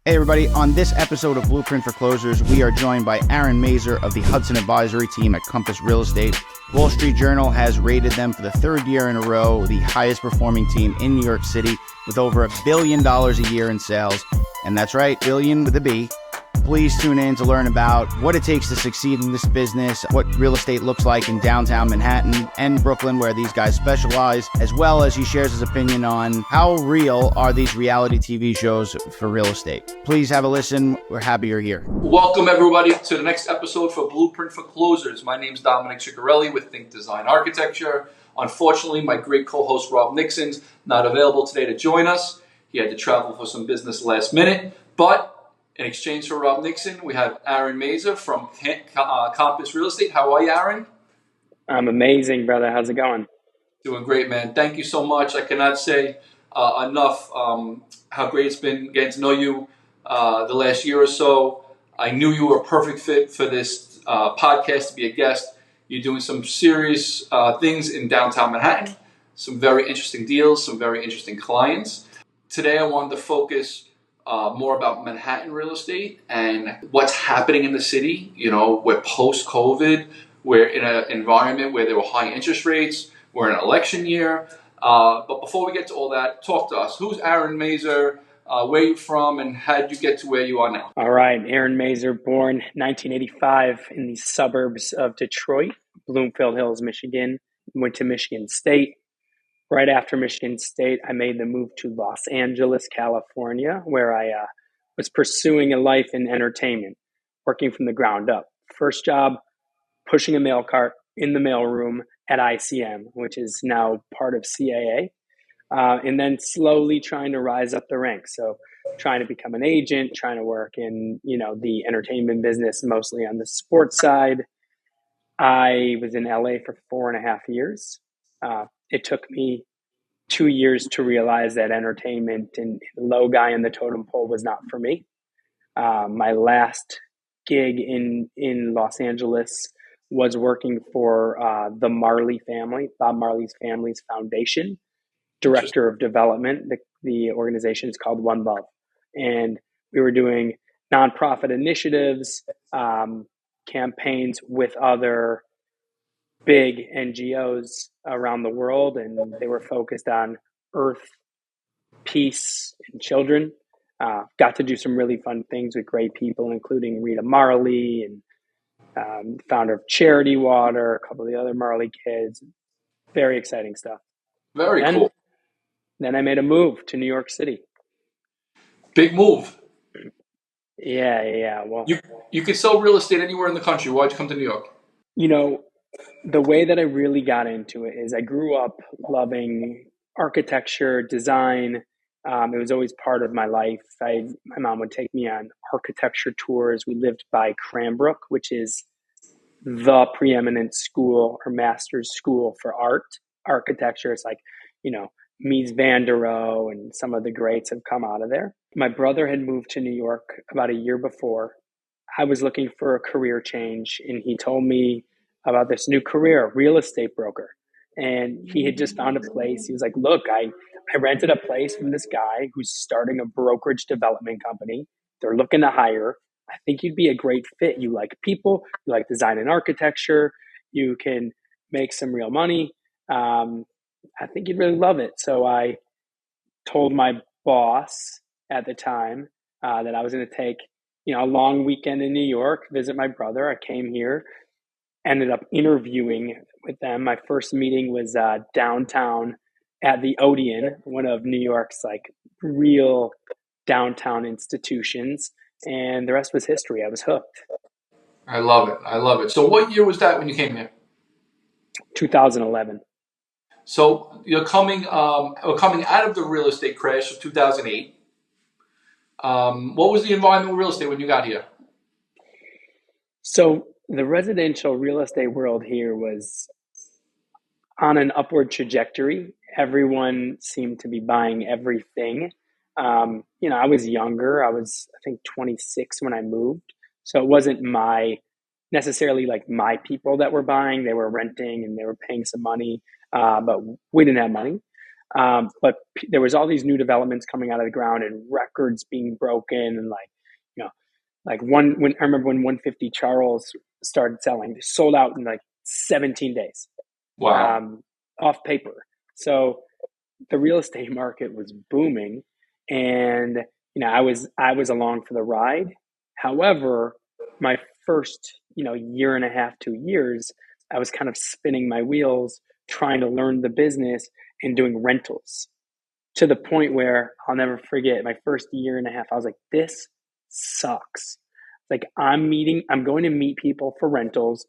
Hey everybody, on this episode of Blueprint for Closers, we are joined by Aaron Mazor of the Hudson Advisory Team at Compass Real Estate. Wall Street Journal has rated them for the third year in a row the highest performing team in New York City with over $1 billion a year in sales. And that's right, billion with a B. Please tune in to learn about what it takes to succeed in this business, what real estate looks like in downtown Manhattan and Brooklyn, where these guys specialize, as well as he shares his opinion on how real are these reality TV shows for real estate. Please have a listen. We're happy you're here. Welcome, everybody, to the next episode for Blueprint for Closers. My name is Dominick Ciccarelli with Think Design Architecture. Unfortunately, my great co-host Rob Nixon's not available today to join us. He had to travel for some business last minute, but in exchange for Rob Nixon, we have Aaron Mazor from Compass Real Estate. How are you, Aaron? I'm amazing, brother. How's it going? Doing great, man. Thank you so much. I cannot say enough how great it's been getting to know you the last year or so. I knew you were a perfect fit for this podcast to be a guest. You're doing some serious things in downtown Manhattan, some very interesting deals, some very interesting clients. Today I wanted to focus more about Manhattan real estate and what's happening in the city. You know, we're post-COVID, we're in an environment where there were high interest rates, we're in an election year. But before we get to all that, talk to us. Who's Aaron Mazor? Where are you from, and how did you get to where you are now? All right, Aaron Mazor, born 1985 in the suburbs of Detroit, Bloomfield Hills, Michigan. Went to Michigan State. Right after Michigan State, I made the move to Los Angeles, California, where I was pursuing a life in entertainment, working from the ground up. First job, pushing a mail cart in the mailroom at ICM, which is now part of CAA, and then slowly trying to rise up the ranks. So trying to become an agent, trying to work in, the entertainment business, mostly on the sports side. I was in LA for 4.5 years. It took me 2 years to realize that entertainment and low guy in the totem pole was not for me. My last gig in Los Angeles was working for the Marley family, Bob Marley's family's foundation, director of development. The organization is called One Love. And we were doing nonprofit initiatives, campaigns with other big NGOs around the world, and they were focused on earth, peace, and children. Got to do some really fun things with great people, including Rita Marley and founder of Charity Water, a couple of the other Marley kids. Very exciting stuff. Very cool. Then I made a move to New York City. Big move. Yeah. Well, you could sell real estate anywhere in the country. Why'd you come to New York? The way that I really got into it is I grew up loving architecture, design. It was always part of my life. My mom would take me on architecture tours. We lived by Cranbrook, which is the preeminent school or master's school for architecture. It's like, Mies van der Rohe and some of the greats have come out of there. My brother had moved to New York about a year before. I was looking for a career change, and he told me about this new career, real estate broker. And he had just found a place. He was like, look, I rented a place from this guy who's starting a brokerage development company. They're looking to hire. I think you'd be a great fit. You like people, you like design and architecture, you can make some real money. I think you'd really love it. So I told my boss at the time that I was going to take, a long weekend in New York, visit my brother. I came here, ended up interviewing with them. My first meeting was downtown at the Odeon, one of New York's real downtown institutions. And the rest was history. I was hooked. I love it. So what year was that when you came here? 2011. So you're coming out of the real estate crash of 2008. What was the environment with real estate when you got here? So the residential real estate world here was on an upward trajectory. Everyone seemed to be buying everything. I was younger. I was, I think, 26 when I moved. So it wasn't necessarily my people that were buying. They were renting and they were paying some money, but we didn't have money. But there was all these new developments coming out of the ground and records being broken, and like when I remember when 150 Charles started selling, they sold out in like 17 days, Wow. off paper. So the real estate market was booming, and I was along for the ride. However, my first year and a half, 2 years, I was kind of spinning my wheels trying to learn the business and doing rentals, to the point where I'll never forget my first year and a half. I was like, this sucks. Like, I'm going to meet people for rentals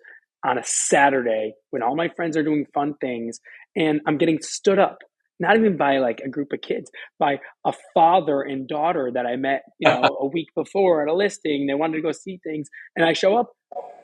on a Saturday when all my friends are doing fun things, and I'm getting stood up, not even by like a group of kids, by a father and daughter that I met, a week before at a listing. They wanted to go see things, and I show up,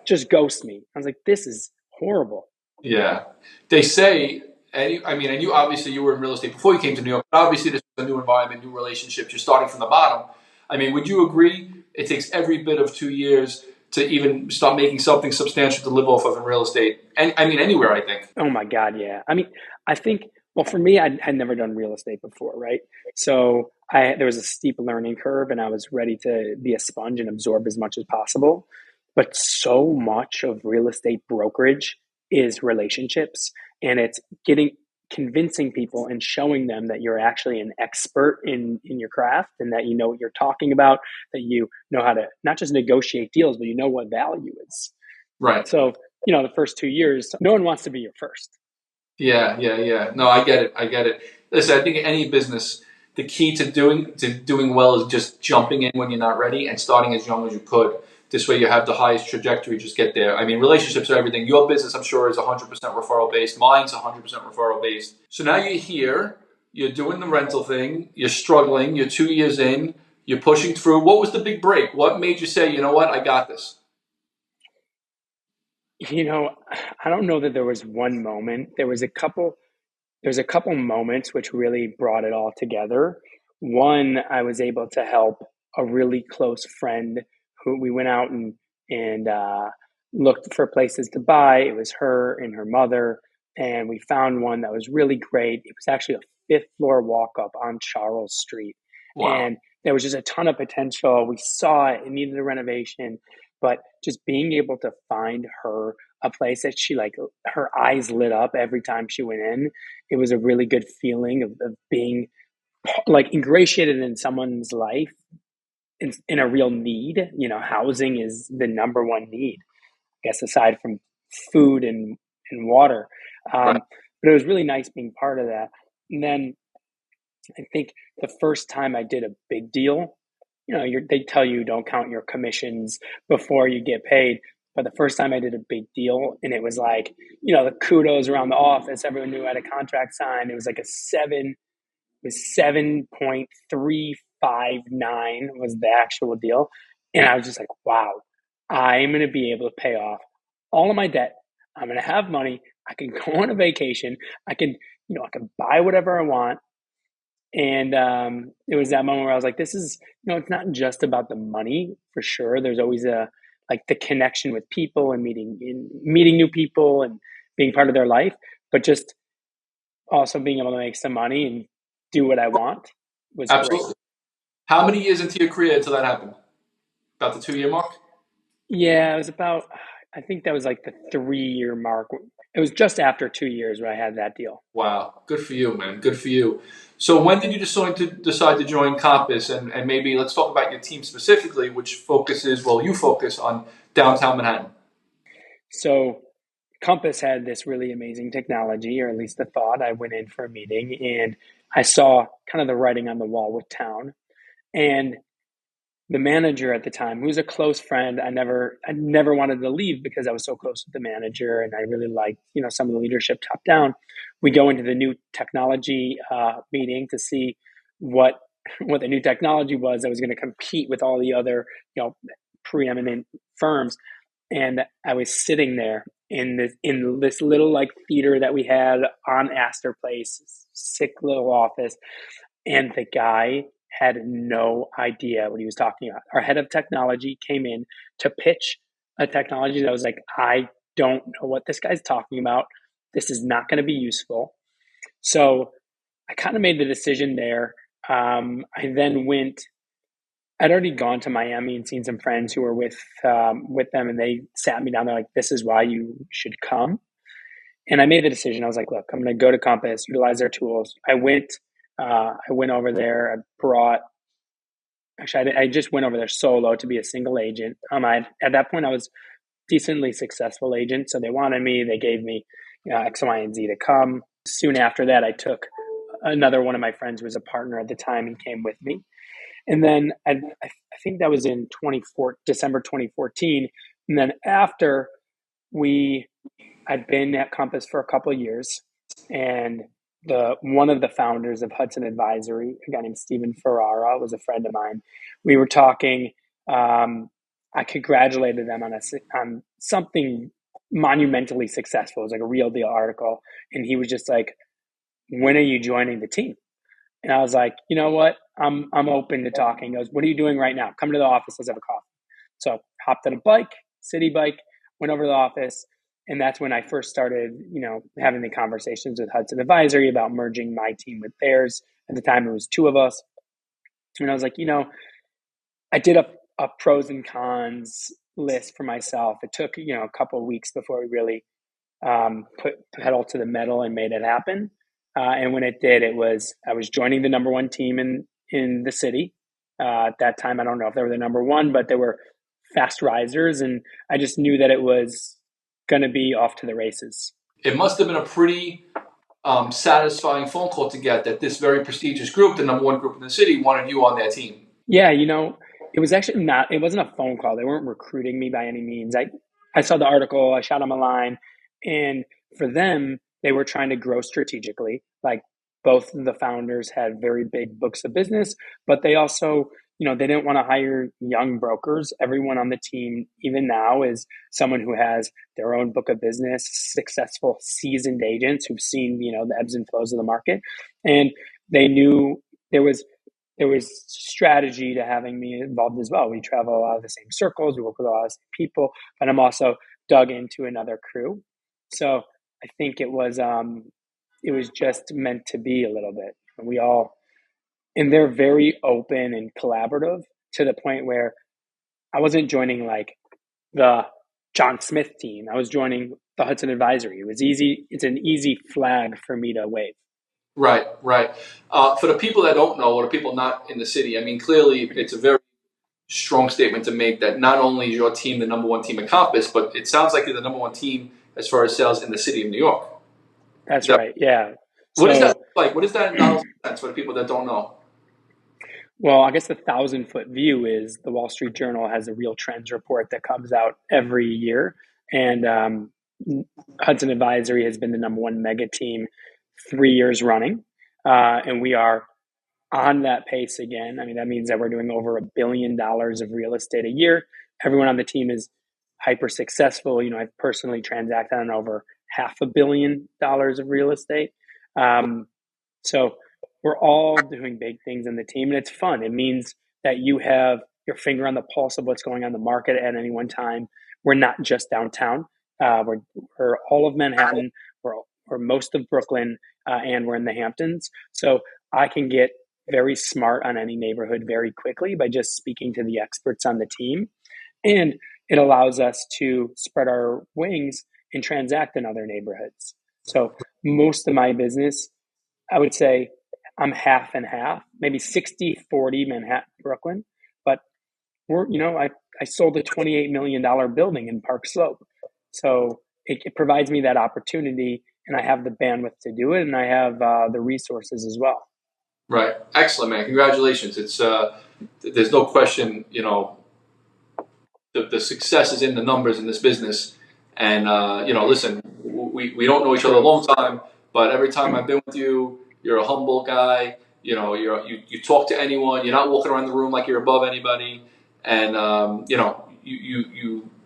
just ghost me. I was like, this is horrible. Yeah. They say, and you obviously you were in real estate before you came to New York. But obviously, this was a new environment, new relationships. You're starting from the bottom. I mean, would you agree it takes every bit of 2 years to even start making something substantial to live off of in real estate? And I mean, anywhere, I think. Oh my God, yeah. I mean, I think, well, for me, I'd never done real estate before, right? So there was a steep learning curve, and I was ready to be a sponge and absorb as much as possible. But so much of real estate brokerage is relationships, and it's convincing people and showing them that you're actually an expert in your craft, and that you know what you're talking about, that you know how to not just negotiate deals, but you know what value is. Right. So, the first 2 years, no one wants to be your first. Yeah, yeah, yeah. No, I get it. I get it. Listen, I think in any business, the key to doing well is just jumping in when you're not ready and starting as young as you could. This way, you have the highest trajectory. Just get there. I mean, relationships are everything. Your business, I'm sure, is 100% referral based. Mine's 100% referral based. So now you're here. You're doing the rental thing. You're struggling. You're 2 years in. You're pushing through. What was the big break? What made you say, you know what, I got this? I don't know that there was one moment. There's a couple moments which really brought it all together. One, I was able to help a really close friend who we went out and looked for places to buy. It was her and her mother, and we found one that was really great. It was actually a fifth floor walk up on Charles Street, Wow. and there was just a ton of potential. We saw it needed a renovation, but just being able to find her a place that she, like, her eyes lit up every time she went in. It was a really good feeling of being like ingratiated in someone's life in a real need. Housing is the number one need, I guess, aside from food and water. Right. But it was really nice being part of that. And then I think the first time I did a big deal, they tell you don't count your commissions before you get paid. But the first time I did a big deal, and it was like, the kudos around the office, everyone knew I had a contract signed. It was like it was 7.359 was the actual deal. And I was just like, wow, I'm going to be able to pay off all of my debt. I'm going to have money. I can go on a vacation. I can buy whatever I want. And it was that moment where I was like, this is, it's not just about the money, for sure. There's always the connection with people and meeting new people and being part of their life, but just also being able to make some money and do what I want was great. Absolutely. How many years into your career until that happened? About the 2 year mark? Yeah, it was about, I think that was like the 3 year mark. It was just after 2 years where I had that deal. Wow. Good for you, man. Good for you. So when did you decide to join Compass? And maybe let's talk about your team specifically, which you focus on downtown Manhattan. So Compass had this really amazing technology, or at least the thought. I went in for a meeting and I saw kind of the writing on the wall with town. And the manager at the time, who was a close friend, I never wanted to leave because I was so close with the manager and I really liked, some of the leadership top down. We go into the new technology meeting to see what the new technology was that was going to compete with all the other, preeminent firms. And I was sitting there in this little like theater that we had on Astor Place, sick little office, and the guy had no idea what he was talking about. Our head of technology came in to pitch a technology that was like, I don't know what this guy's talking about. This is not going to be useful. So I kind of made the decision there. I then I'd already gone to Miami and seen some friends who were with them, and they sat me down. They're like, "This is why you should come." And I made the decision. I was like, "Look, I'm going to go to Compass, utilize their tools." I went. I went over there. I just went over there solo to be a single agent. At that point, I was decently successful agent, so they wanted me. They gave me X, Y, and Z to come. Soon after that, I took another one of my friends who was a partner at the time. He came with me. And then I think that was in December 2014. And then after I'd been at Compass for a couple of years, and one of the founders of Hudson Advisory, a guy named Stephen Ferrara, was a friend of mine. We were talking. I congratulated them on something monumentally successful. It was like a real deal article, and he was just like, "When are you joining the team?" And I was like, "You know what? I'm open to talking." He goes, "What are you doing right now? Come to the office. Let's have a coffee." So hopped on a bike, city bike, went over to the office. And that's when I first started, having the conversations with Hudson Advisory about merging my team with theirs. At the time, it was two of us. And I was like, I did a pros and cons list for myself. It took, a couple of weeks before we really put pedal to the metal and made it happen. And when it did, I was joining the number one team in the city. At that time, I don't know if they were the number one, but they were fast risers. And I just knew that it was going to be off to the races. It must have been a pretty satisfying phone call to get that this very prestigious group, the number one group in the city, wanted you on their team. Yeah, it was actually it wasn't a phone call. They weren't recruiting me by any means. I saw the article, I shot them a line, and for them, they were trying to grow strategically. Like, both of the founders had very big books of business, but they also, they didn't want to hire young brokers. Everyone on the team, even now, is someone who has their own book of business, successful, seasoned agents who've seen, the ebbs and flows of the market. And they knew there was strategy to having me involved as well. We travel a lot of the same circles. We work with a lot of the same people, but I'm also dug into another crew. So I think it was just meant to be a little bit. And they're very open and collaborative to the point where I wasn't joining like the John Smith team. I was joining the Hudson Advisory. It was easy. It's an easy flag for me to wave. Right. For the people that don't know, or the people not in the city, I mean, clearly it's a very strong statement to make that not only is your team the number one team at Compass, but it sounds like you're the number one team as far as sales in the city of New York. That's right. Yeah. What is that like? What is that in dollars and cents for the people that don't know? Well, I guess the 1,000-foot view is the Wall Street Journal has a real trends report that comes out every year. And Hudson Advisory has been the number one mega team 3 years running. And we are on that pace again. I mean, that means that we're doing over $1 billion of real estate a year. Everyone on the team is hyper successful. I've personally transacted on over $500 million of real estate. So we're all doing big things in the team, and it's fun. It means that you have your finger on the pulse of what's going on in the market at any one time. We're not just downtown. We're all of Manhattan. We're most of Brooklyn, and we're in the Hamptons. So I can get very smart on any neighborhood very quickly by just speaking to the experts on the team. And it allows us to spread our wings and transact in other neighborhoods. So most of my business, I would say I'm half and half, maybe 60-40 Manhattan, Brooklyn. But I sold a $28 million building in Park Slope. So it provides me that opportunity, and I have the bandwidth to do it, and I have the resources as well. Right. Excellent, man. Congratulations. It's there's no question, the success is in the numbers in this business. And, listen, we don't know each other a long time, but every time I've been with you, you're a humble guy. You talk to anyone. You're not walking around the room like you're above anybody. And,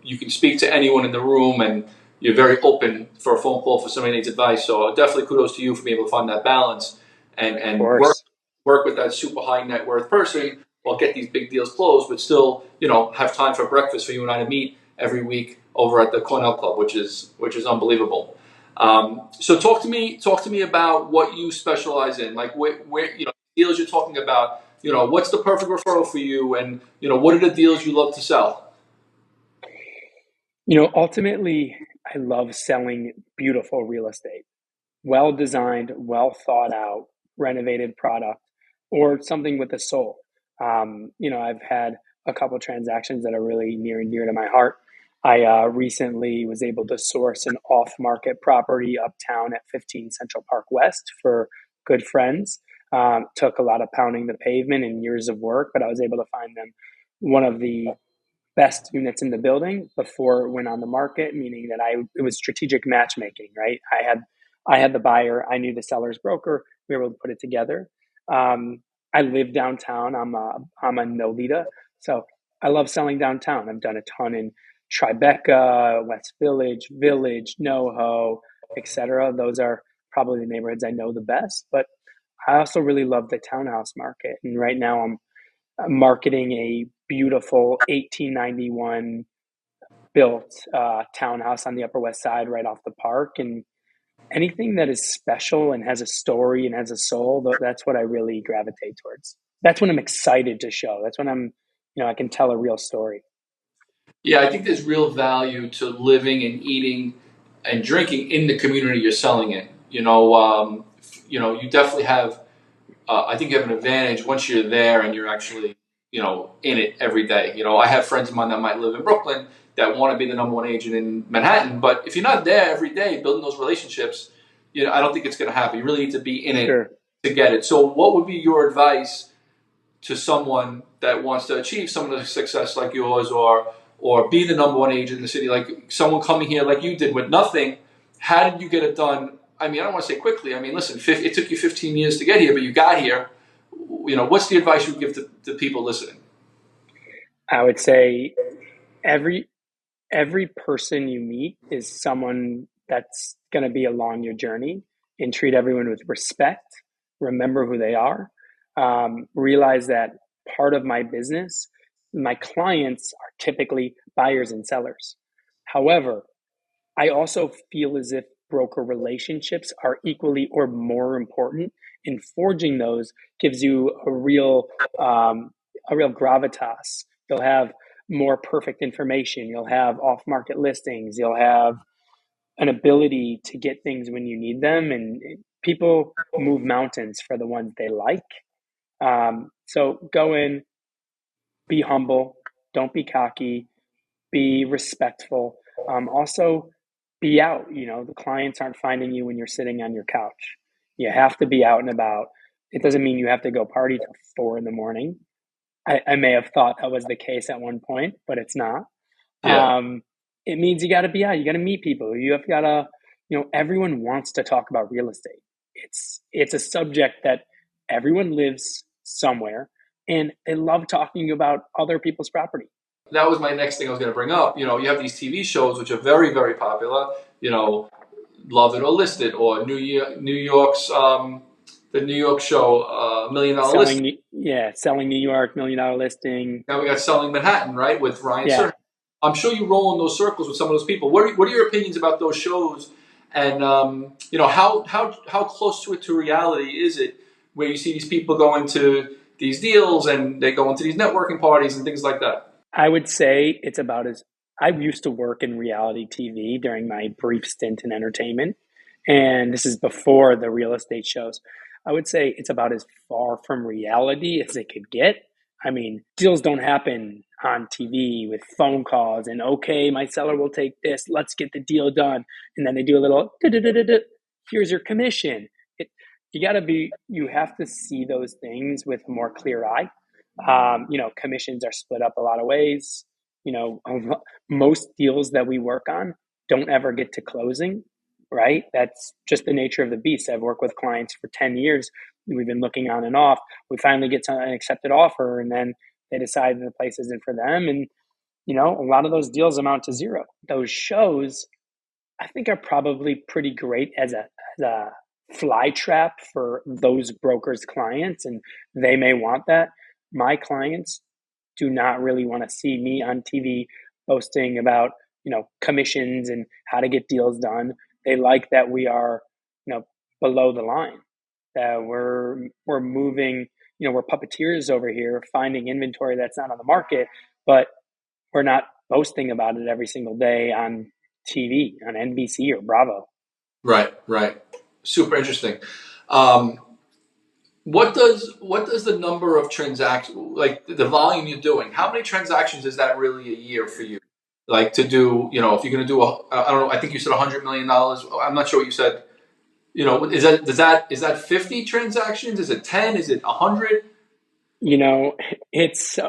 you can speak to anyone in the room, and you're very open for a phone call for somebody needs advice. So definitely kudos to you for being able to find that balance and work with that super high net worth person while get these big deals closed, but still, have time for breakfast for you and I to meet every week over at the Cornell Club, which is unbelievable. So talk to me about what you specialize in, like where deals you're talking about. What's the perfect referral for you, and what are the deals you love to sell? Ultimately, I love selling beautiful real estate, well designed, well thought out, renovated product, or something with a soul. I've had a couple transactions that are really near and dear to my heart. I recently was able to source an off market property uptown at 15 Central Park West for good friends. Took a lot of pounding the pavement and years of work, but I was able to find them one of the best units in the building before it went on the market, meaning that it was strategic matchmaking, right? I had the buyer, I knew the seller's broker, we were able to put it together. I live downtown. I'm a Nolita, so I love selling downtown. I've done a ton in Tribeca, West Village, NoHo, etc. Those are probably the neighborhoods I know the best. But I also really love the townhouse market, and right now I'm marketing a beautiful 1891 built townhouse on the Upper West Side right off the park. And anything that is special and has a story and has a soul, that's what I really gravitate towards. That's when I'm excited to show. That's when I can tell a real story. Yeah, I think there's real value to living and eating and drinking in the community you're selling in. You definitely have. I think you have an advantage once you're there and you're actually, in it every day. I have friends of mine that might live in Brooklyn that want to be the number one agent in Manhattan, but if you're not there every day building those relationships, I don't think it's going to happen. You really need to be in it Sure. to get it. So, what would be your advice to someone that wants to achieve some of the success like yours, or be the number one agent in the city, like someone coming here like you did with nothing? How did you get it done? I mean, I don't want to say quickly. I mean, listen, it took you 15 years to get here, but you got here. What's the advice you would give to people listening? I would say every person you meet is someone that's going to be along your journey, and treat everyone with respect. Remember who they are. Realize that part of my business, my clients are typically buyers and sellers. However, I also feel as if broker relationships are equally or more important, and forging those gives you a real gravitas. You'll have more perfect information. You'll have off market listings. You'll have an ability to get things when you need them, and people move mountains for the ones they like. So go in, be humble, don't be cocky, be respectful. Also, be out. The clients aren't finding you when you're sitting on your couch. You have to be out and about. It doesn't mean you have to go party till 4 in the morning. I may have thought that was the case at one point, but it's not. Yeah. It means you got to be out. You got to meet people. You have got to, everyone wants to talk about real estate. It's a subject that everyone lives somewhere, and they love talking about other people's property. That was my next thing I was going to bring up. You have these TV shows which are very, very popular. Love It or List It, or New York's the New York show, $1 Million Listing. Selling New York, $1 Million Listing. Now we got Selling Manhattan, right, with Ryan Yeah. Serhant. I'm sure you roll in those circles with some of those people. What are your opinions about those shows? And how close to reality is it, where you see these people go into these deals and they go into these networking parties and things like that? I would say it's about as I used to work in reality TV during my brief stint in entertainment, and this is before the real estate shows. I would say it's about as far from reality as it could get. I mean, deals don't happen on TV with phone calls and, okay, my seller will take this, let's get the deal done. And then they do a little, here's your commission. You have to see those things with a more clear eye. Commissions are split up a lot of ways. Most deals that we work on don't ever get to closing, right? That's just the nature of the beast. I've worked with clients for 10 years. We've been looking on and off. We finally get to an accepted offer, and then they decide that the place isn't for them. And, a lot of those deals amount to zero. Those shows, I think, are probably pretty great as a fly trap for those brokers' clients, and they may want that. My clients do not really want to see me on TV boasting about, commissions and how to get deals done. They like that we are, below the line, that we're moving, we're puppeteers over here finding inventory that's not on the market, but we're not boasting about it every single day on TV, on NBC or Bravo. Right. Super interesting. What does the number of transactions, like the volume you're doing, how many transactions is that really a year for you? Like to do, if you're going to do I don't know, I think you said $100 million. I'm not sure what you said. Is that 50 transactions? Is it 10? Is it 100? It's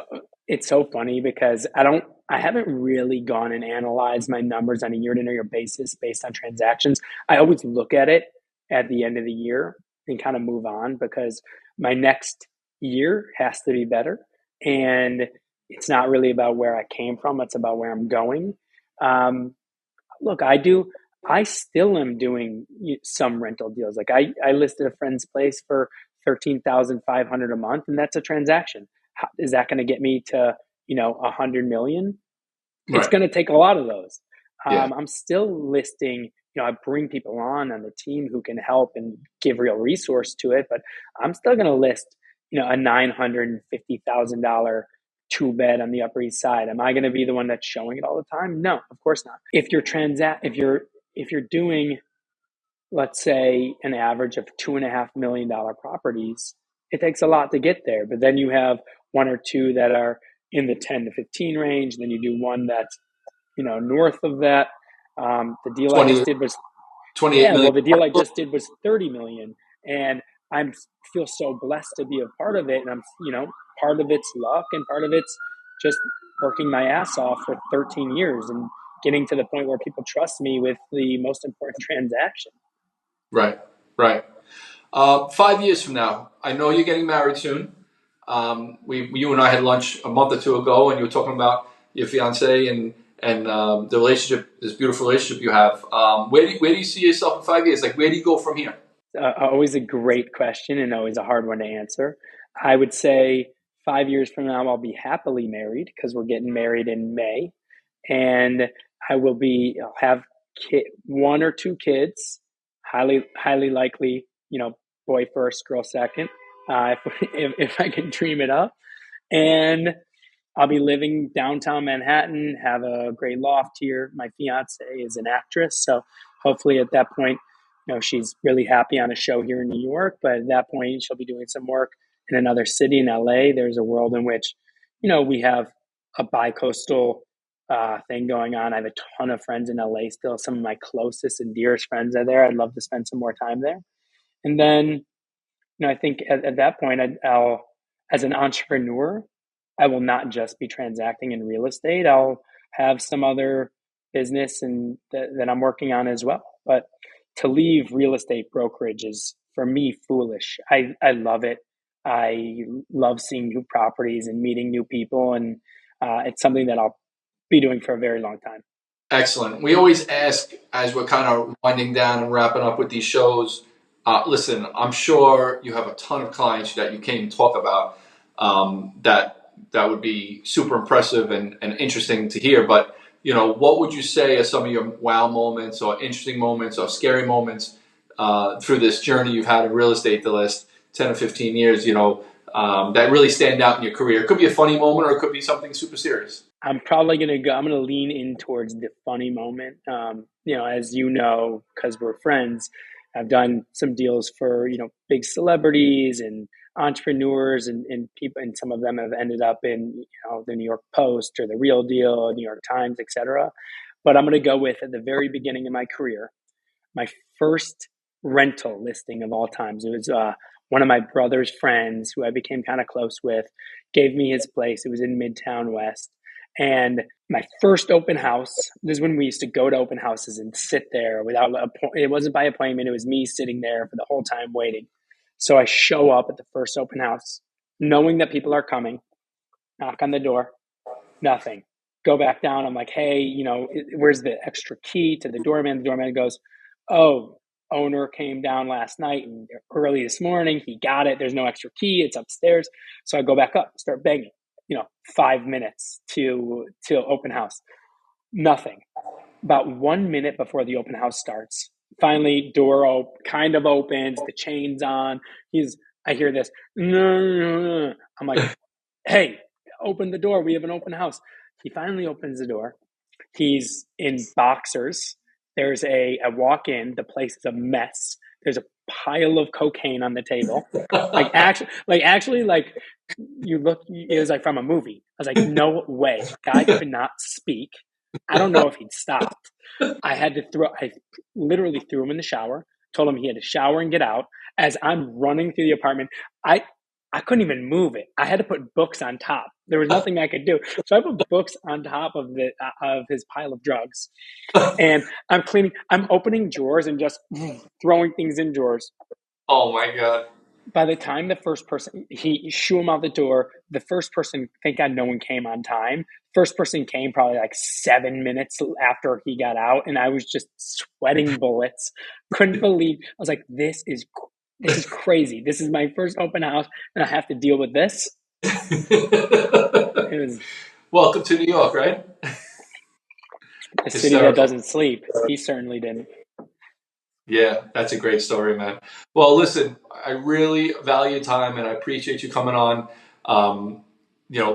so funny because I haven't really gone and analyzed my numbers on a year-to-year basis based on transactions. I always look at it at the end of the year and kind of move on because my next year has to be better. And it's not really about where I came from. It's about where I'm going. Look, I still am doing some rental deals. Like I listed a friend's place for $13,500 a month, and that's a transaction. Is that going to get me to, 100 million? It's Right. going to take a lot of those. Yeah. I'm still listing, I bring people on the team who can help and give real resource to it, but I'm still going to list, a $950,000 two bed on the Upper East Side. Am I going to be the one that's showing it all the time? No, of course not. If you're doing, let's say, an average of $2.5 million properties, it takes a lot to get there. But then you have one or two that are in the 10 to 15 range. Then you do one that's, north of that. The deal 20, I just did was 28 million. the deal I just did was 30 million, and I feel so blessed to be a part of it. And I'm, part of it's luck, and part of it's just working my ass off for 13 years and getting to the point where people trust me with the most important transaction. Right. 5 years from now, I know you're getting married soon. You and I had lunch a month or two ago, and you were talking about your fiance and the relationship, this beautiful relationship you have. Where do you see yourself in 5 years? Like, where do you go from here? Always a great question and always a hard one to answer. I would say 5 years from now, I'll be happily married because we're getting married in May, and I'll have one or two kids, highly likely, boy first, girl second, if I can dream it up. And I'll be living downtown Manhattan, have a great loft here. My fiance is an actress, so hopefully at that point, she's really happy on a show here in New York. But at that point, she'll be doing some work in another city in LA. There's a world in which, we have a bi-coastal thing going on. I have a ton of friends in LA still. Some of my closest and dearest friends are there. I'd love to spend some more time there. And then, I think at that point, I'll, as an entrepreneur, I will not just be transacting in real estate. I'll have some other business and that I'm working on as well. But to leave real estate brokerage is, for me, foolish. I love it. I love seeing new properties and meeting new people. And it's something that I'll be doing for a very long time. Excellent. We always ask, as we're kind of winding down and wrapping up with these shows, listen, I'm sure you have a ton of clients that you can't even talk about that would be super impressive and interesting to hear. But, what would you say are some of your wow moments or interesting moments or scary moments through this journey you've had in real estate the last 10 or 15 years, that really stand out in your career? It could be a funny moment or it could be something super serious. I'm going to lean in towards the funny moment. As because we're friends, I've done some deals for, big celebrities and entrepreneurs and people, and some of them have ended up in, the New York Post or the Real Deal, or New York Times, etc. But I'm going to go with, at the very beginning of my career, my first rental listing of all times. It was one of my brother's friends who I became kind of close with, gave me his place. It was in Midtown West. And my first open house, this is when we used to go to open houses and sit there it wasn't by appointment. It was me sitting there for the whole time waiting. So I show up at the first open house, knowing that people are coming, knock on the door, nothing. Go back down. I'm like, hey, where's the extra key to the doorman? The doorman goes, oh, owner came down last night and early this morning. He got it. There's no extra key. It's upstairs. So I go back up, start banging. 5 minutes to open house. Nothing. About 1 minute before the open house starts, Finally, kind of opens, the chain's on. I hear this, no. I'm like, hey, open the door. We have an open house. He finally opens the door. He's in boxers. I walk in, the place is a mess. There's a pile of cocaine on the table. Like you look, it was like from a movie. I was like, no way. Guy could not speak. I don't know if he'd stopped. I literally threw him in the shower, told him he had to shower and get out. As I'm running through the apartment, I couldn't even move it. I had to put books on top. There was nothing I could do. So I put books on top of his pile of drugs. And I'm opening drawers and just throwing things in drawers. Oh my God. By the time the first person, he shoo him out the door, the first person, thank God no one came on time. First person came probably like 7 minutes after he got out, and I was just sweating bullets. Couldn't believe, I was like, this is crazy. This is my first open house, and I have to deal with this. It was Welcome to New York, right? a city that doesn't sleep. He certainly didn't. Yeah, that's a great story, man. Well, listen, I really value your time, and I appreciate you coming on.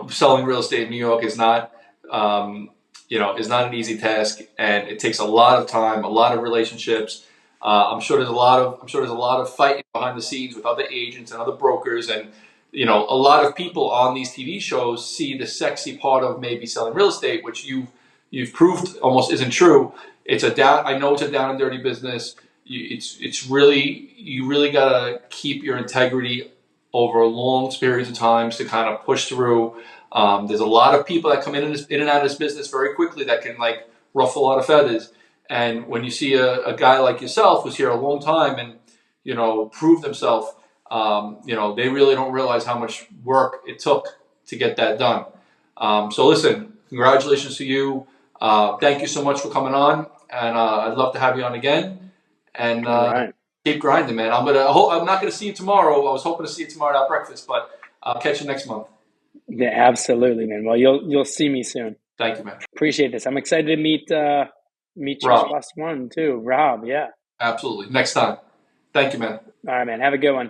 Selling real estate in New York is not, is not an easy task, and it takes a lot of time, a lot of relationships. I'm sure there's a lot of fighting behind the scenes with other agents and other brokers, and a lot of people on these TV shows see the sexy part of maybe selling real estate, which you've proved almost isn't true. I know it's a down and dirty business. You really gotta keep your integrity over long periods of times to kind of push through. There's a lot of people that come in and out of this business very quickly that can like ruffle a lot of feathers. And when you see a guy like yourself who's here a long time and prove themselves, they really don't realize how much work it took to get that done. So listen, congratulations to you. Thank you so much for coming on, and I'd love to have you on again. And Right. keep grinding, man. I'm not gonna see you tomorrow. I was hoping to see you tomorrow at breakfast, but I'll catch you next month. Yeah, absolutely, man. Well, you'll see me soon. Thank you, man. Appreciate this. I'm excited to meet you Rob. plus one too, Rob. Yeah. Absolutely. Next time. Thank you, man. All right, man. Have a good one.